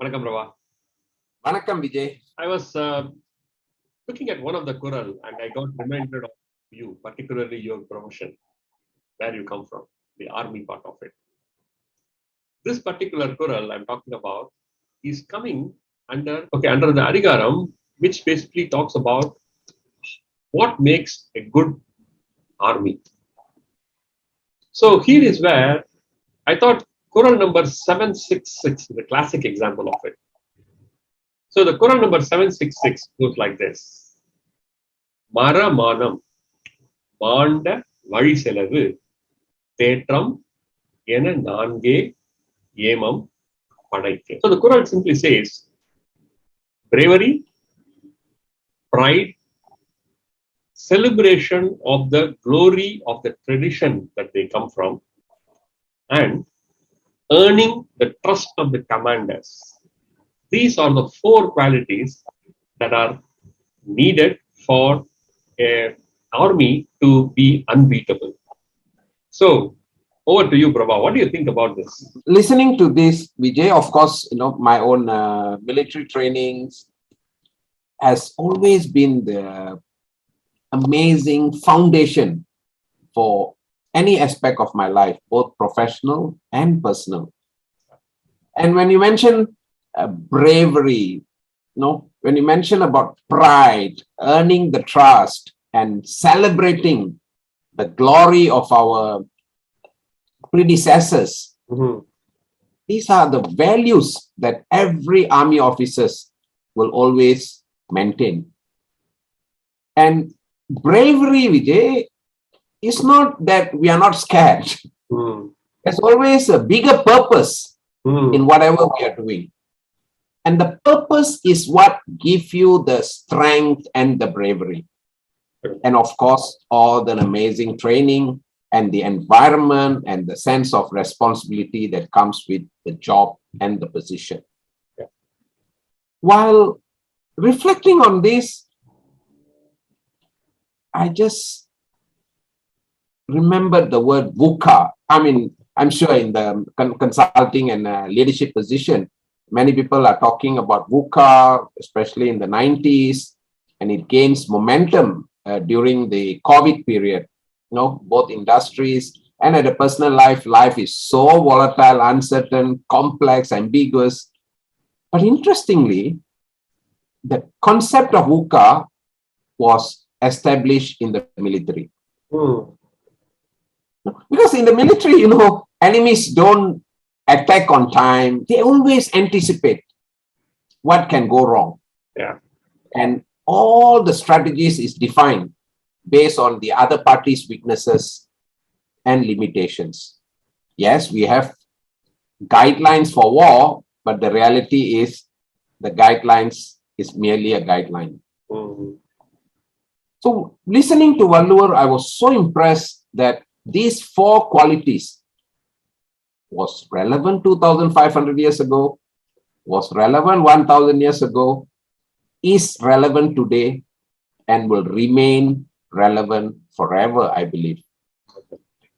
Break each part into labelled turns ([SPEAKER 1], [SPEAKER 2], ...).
[SPEAKER 1] Vanakkam, Prabha.
[SPEAKER 2] Vanakkam, Vijay.
[SPEAKER 1] I was looking at one of the Kural and I got reminded of you, particularly your profession, where you come from, the army part of it. This particular Kural I'm talking about is coming under the Adigaram, which basically talks about what makes a good army. So here is where I thought Kural number 766 is a classic example of it. So the Kural number 766 goes like this. Mara manam, manda vali selavu, tetram, ena nange, yemam, padaike. So the Kural simply says bravery, pride, celebration of the glory of the tradition that they come from, and earning the trust of the commanders. These are the four qualities that are needed for an army to be unbeatable. So, over to you, Prabha. What do you think about this?
[SPEAKER 2] Listening to this, Vijay, of course, my own military trainings has always been the amazing foundation for any aspect of my life, both professional and personal. And when you mention bravery, when you mention about pride, earning the trust, and celebrating the glory of our predecessors, these are the values that every army officers will always maintain. And bravery, Vijay, is not that we are not scared. There's always a bigger purpose in whatever we are doing. And the purpose is what gives you the strength and the bravery. And of course, all the amazing training and the environment and the sense of responsibility that comes with the job and the position.
[SPEAKER 1] Yeah.
[SPEAKER 2] While reflecting on this, I just remembered the word VUCA. I mean, I'm sure in the consulting and leadership position, many people are talking about VUCA, especially in the 90s, and it gains momentum during the COVID period. Both industries and at a personal life is so volatile, uncertain, complex, ambiguous. But interestingly, the concept of VUCA was established in the military. Because in the military, enemies don't attack on time. They always anticipate what can go wrong.
[SPEAKER 1] Yeah.
[SPEAKER 2] And all the strategies is defined based on the other party's weaknesses and limitations. Yes, we have guidelines for war, but the reality is the guidelines is merely a guideline. So listening to Valluvar, I was so impressed that these four qualities was relevant 2,500 years ago, was relevant 1,000 years ago, is relevant today, and will remain relevant forever, I believe.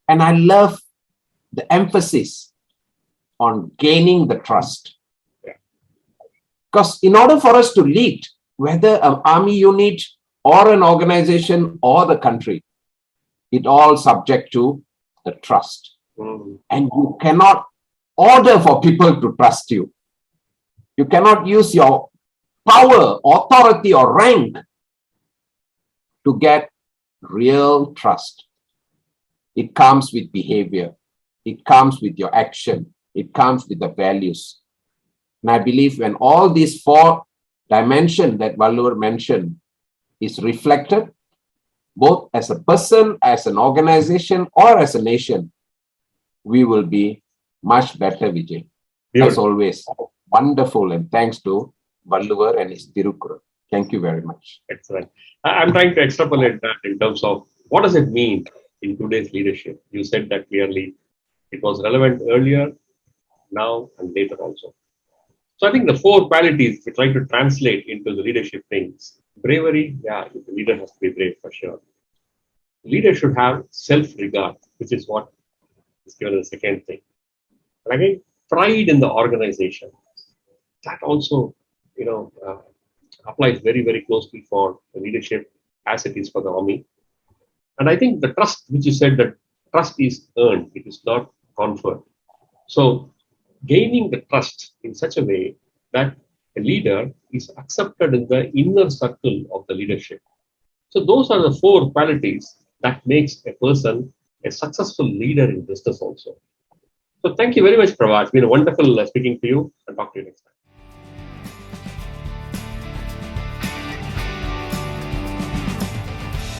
[SPEAKER 2] And I love the emphasis on gaining the trust. Because in order for us to lead, whether an army unit or an organization or the country, it all subject to the trust. And you cannot order for people to trust you. You cannot use your power, authority, or rank to get real trust. It comes with behavior. It comes with your action. It comes with the values. And I believe when all these four dimensions that Valluvar mentioned is reflected, both as a person, as an organization, or as a nation, we will be much better, Vijay. As always, wonderful, and thanks to Valluvar and his Tirukkural. Thank you very much.
[SPEAKER 1] Excellent. I'm trying to extrapolate that in terms of what does it mean in today's leadership. You said that clearly. It was relevant earlier, now, and later also. So I think the four qualities we try to translate into the leadership things. Bravery, the leader has to be brave for sure. Leader should have self-regard, which is what is given as the second thing. And again, pride in the organization. that also, you know, applies very, very closely for the leadership as it is for the army. And I think the trust, which you said that trust is earned, it is not conferred. So gaining the trust in such a way that a leader is accepted in the inner circle of the leadership. So those are the four qualities that makes a person a successful leader in business also. So thank you very much, Prabha. It's been a wonderful speaking to you, and talk to you next time.